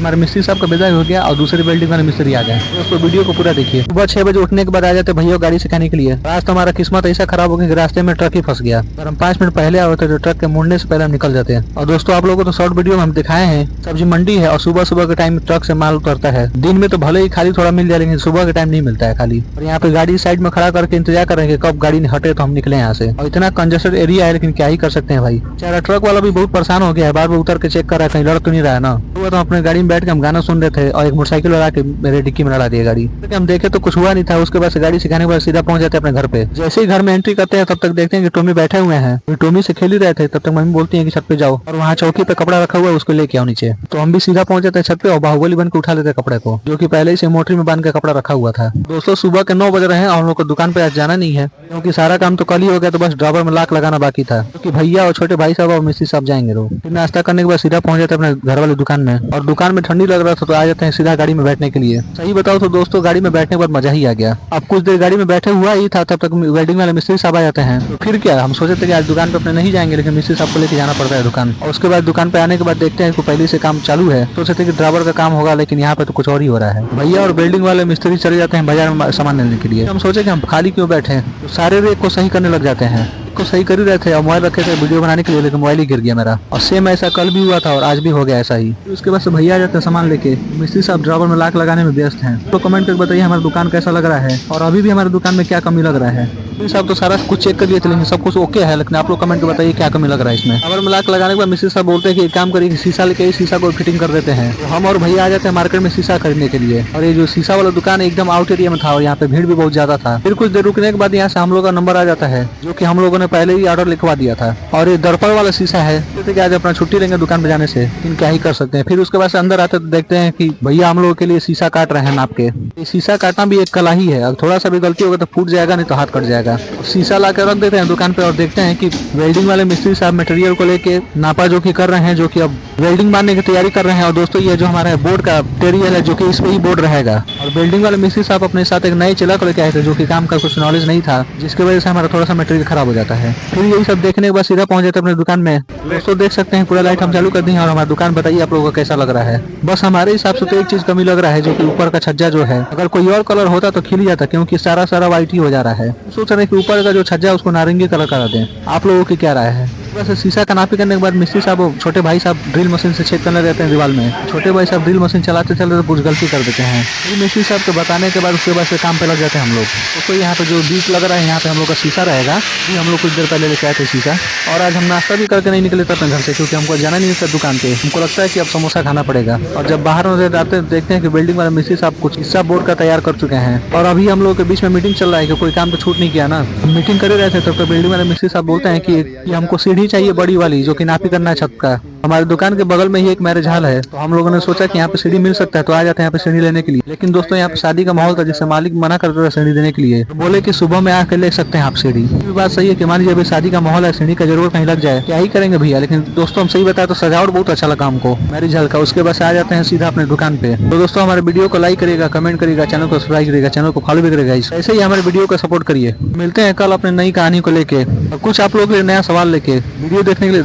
हमारे मिस्त्री साहब का विदाई हो गया और दूसरी बिल्डिंग वाले मिस्त्री आ गए। दोस्तों वीडियो को पूरा देखिए। सुबह 6 बजे उठने के बाद आ जाते भैया गाड़ी सिखाने के लिए। आज तो हमारा किस्मत ऐसा खराब हो गया कि रास्ते में ट्रक ही फंस गया। अगर हम 5 मिनट पहले आते तो ट्रक के मुड़ने से पहले हम निकल जाते हैं। और दोस्तों आप लोगों को तो शॉर्ट वीडियो में हम दिखाए हैं, सब्जी मंडी है और सुबह सुबह के टाइम ट्रक से माल उतरता है। दिन में तो भले ही खाली थोड़ा मिल जाए लेकिन सुबह के टाइम नहीं मिलता है खाली। और यहाँ पे गाड़ी साइड में खड़ा करके इंतजार कर रहे हैं कब गाड़ी हटे तो हम निकले यहाँ से। और इतना कंजेस्टेड एरिया है लेकिन क्या ही कर सकते हैं भाई। बेचारा ट्रक वाला भी बहुत परेशान हो गया है, बार बार उतर के चेक कर रहा है कहीं लड़ तो नहीं रहा है ना। तो अपने गाड़ी में बैठ के हम गाना सुन रहे थे और एक मोटरसाइकिल लगा के मेरे डिक्की में लड़ा दिया गाड़ी। हम देखे तो कुछ हुआ नहीं था। उसके बाद गाड़ी सिखाने के बाद सीधा पहुंच जाते हैं अपने घर पे। जैसे ही घर में एंट्री करते हैं तब तक देखते हैं कि टोमी बैठे हुए हैं। टोमी से खेल ही रहे थे, तब तक मम्मी बोलती है कि छत पे जाओ और वहाँ चौकी पे कपड़ा रखा हुआ है उसको लेके आओ नीचे। तो हम भी सीधा पहुंच जाते हैं छत पे और बाहुबली बन के उठा लेते हैं कपड़े को, जो कि पहले ही से मोटरी में बांध के कपड़ा रखा हुआ था। दोस्तों सुबह के 9 बज रहे हैं और हम लोग को दुकान पे आज जाना नहीं है क्योंकि सारा काम तो कल ही हो गया। तो बस ड्राइवर में लाक लगाना बाकी था क्योंकि भैया और छोटे भाई साहब और मिस्त्री साहब जाएंगे। तो फिर नाश्ता करने के बाद सीधा पहुंच जाते हैं अपने घर वाले दुकान में। और दुकान में ठंडी लग रहा था तो आ जाते हैं सीधा गाड़ी में बैठने के लिए। सही बताओ तो दोस्तों गाड़ी में बैठने के बाद मजा ही आ गया। अब कुछ देर गाड़ी में बैठे हुआ ही था तब तक वेल्डिंग वाले मिस्त्री साहब आ जाते हैं। तो फिर क्या हम सोचे थे कि आज दुकान पे अपने नहीं जाएंगे लेकिन मिस्त्री साहब को लेके जाना पड़ता है दुकान। और उसके बाद दुकान पे आने के बाद देखते हैं कि पहले से काम चालू है। सोचे थे कि ड्राइवर का काम होगा लेकिन यहाँ पे तो कुछ और ही हो रहा है। भैया और बिल्डिंग वाले मिस्त्री चले जाते हैं बाजार में सामान लेने के लिए। हम सोचे कि हम खाली क्यों बैठे, तो सारे रेक को सही करने लग जाते हैं। को सही कर ही रहे थे और मोबाइल रखे थे वीडियो बनाने के लिए लेकिन मोबाइल ही गिर गया मेरा। और सेम ऐसा कल भी हुआ था और आज भी हो गया ऐसा ही। उसके बाद से भैया आ जाते हैं सामान लेके। मिस्त्री साहब ड्राइवर में लाक लगाने में व्यस्त हैं। तो कमेंट करके बताइए हमारा दुकान कैसा लग रहा है और अभी भी हमारे दुकान में क्या कमी लग रहा है। मिस्त्री साहब तो सारा कुछ चेक कर लिए थे लेकिन सब कुछ ओके है, लेकिन आप लोग कमेंट करके बताइए क्या कमी लग रहा है इसमें। ड्राइवर में लाक लगाने के बाद मिस्त्री साहब बोलते हैं कि एक काम करिए शीशा लेके शीशा को फिटिंग कर देते हैं। तो हम और भैया आ जाते हैं मार्केट में शीशा खरीदने के लिए। और ये जो शीशा वाला दुकान एकदम आउट एरिया में था और यहाँ पे भीड़ भी बहुत ज्यादा था। फिर कुछ देर रुकने के बाद यहाँ से हम लोग का नंबर आ जाता है जो कि हम लोगों ने पहले ही ऑर्डर लिखवा दिया था। और ये दर्पण वाला शीशा है कि आज अपना छुट्टी लेंगे दुकान पे जाने से, लेकिन क्या ही कर सकते हैं। फिर उसके बाद से अंदर आते तो देखते हैं कि भैया हम लोगों के लिए शीशा काट रहे हैं नाप के। ये शीशा काटना भी एक कला ही है, अब थोड़ा सा भी गलती होगा तो फूट जाएगा नहीं तो हाथ कट जाएगा। शीशा ला के रख देते हैं दुकान पे और देखते हैं कि वेल्डिंग वाले मिस्त्री साहब मटेरियल को लेके नापा जो कि कर रहे हैं, जो कि अब वेल्डिंग मारने की तैयारी कर रहे हैं। और दोस्तों ये जो हमारा बोर्ड का मटेरियल है जो कि इसमें ही बोर्ड रहेगा। और वेल्डिंग वाले मिस्त्री साहब अपने साथ एक नई चला को लेके आए थे जो कि काम का कुछ नॉलेज नहीं था, जिसकी वजह से हमारा थोड़ा सा मटेरियल खराब हो जाता है। फिर यही सब देखने के बाद सीधा पहुंच जाते अपने दुकान में। दोस्तों देख सकते हैं पूरा लाइट हम चालू कर दी है और हमारा दुकान बताइए आप लोगों को कैसा लग रहा है। बस हमारे हिसाब से तो एक चीज कमी लग रहा है जो कि ऊपर का छज्जा जो है, अगर कोई और कलर होता तो खिल जाता क्योंकि सारा सारा व्हाइट ही हो जा रहा है। सोच रहे हैं कि ऊपर का जो छज्जा है उसको नारंगी कलर करा दें। आप लोगों की क्या राय है। वैसे शीशा का नापी करने के बाद मिस्त्री साहब छोटे भाई साहब ड्रिल मशीन से चेक करने रहते हैं दीवार में। छोटे भाई साहब ड्रिल मशीन चलाते चलते तो कुछ गलती कर देते हैं। फिर मिस्त्री साहब को बताने के बाद उसके बाद से काम पे लग जाते हैं हम लोग। तो यहाँ पे जो बीच लग रहा है यहाँ पे हम लोग का शीशा रहेगा, ये हम लोग कुछ देर पहले लेके आए थे शीशा। और आज हम नाश्ता भी करके नहीं निकले थे अपने घर से क्योंकि हमको जाना नहीं था दुकान पे। हमको लगता है कि अब समोसा खाना पड़ेगा। और जब बाहर में आते देखते हैं कि बिल्डिंग वाले मिस्त्री साहब कुछ हिस्सा बोर्ड का तैयार कर चुके हैं। और अभी हम लोग के बीच में मीटिंग चल रहा है कि कोई काम तो छूट नहीं किया ना। मीटिंग कर रहे थे तब तो बिल्डिंग वाले मिस्त्री साहब बोलते हैं कि हमको सीढ़ी चाहिए बड़ी वाली जो कि नापी करना है छत का। हमारे दुकान के बगल में ही एक मैरिज हॉल है तो हम लोगों ने सोचा कि यहाँ पे सीढ़ी मिल सकता है तो आ जाते हैं यहाँ पे सीढ़ी लेने के लिए। लेकिन दोस्तों यहाँ पे शादी का माहौल था जिससे मालिक मना करता था सीढ़ी देने के लिए। तो बोले कि सुबह में आकर ले सकते हैं आप सीढ़ी। ये बात सही है कि मान लीजिए अभी शादी का माहौल है, सीढ़ी का जरूरत कहीं लग जाए क्या ही करेंगे भैया। लेकिन दोस्तों हम सही बताए तो सजावट बहुत अच्छा लगा हमको मैरिज हॉल का। उसके बाद आ जाते हैं सीधा अपने दुकान पे। तो दोस्तों हमारे वीडियो को लाइक करिएगा, कमेंट करिएगा, चैनल को सब्सक्राइब करिएगा, चैनल को फॉलो भी करेगा। ऐसे ही हमारे वीडियो को सपोर्ट करिए। मिलते हैं कल अपने नई कहानी को लेके और कुछ आप लोग के लिए नया सवाल लेके। वीडियो देखने के लिए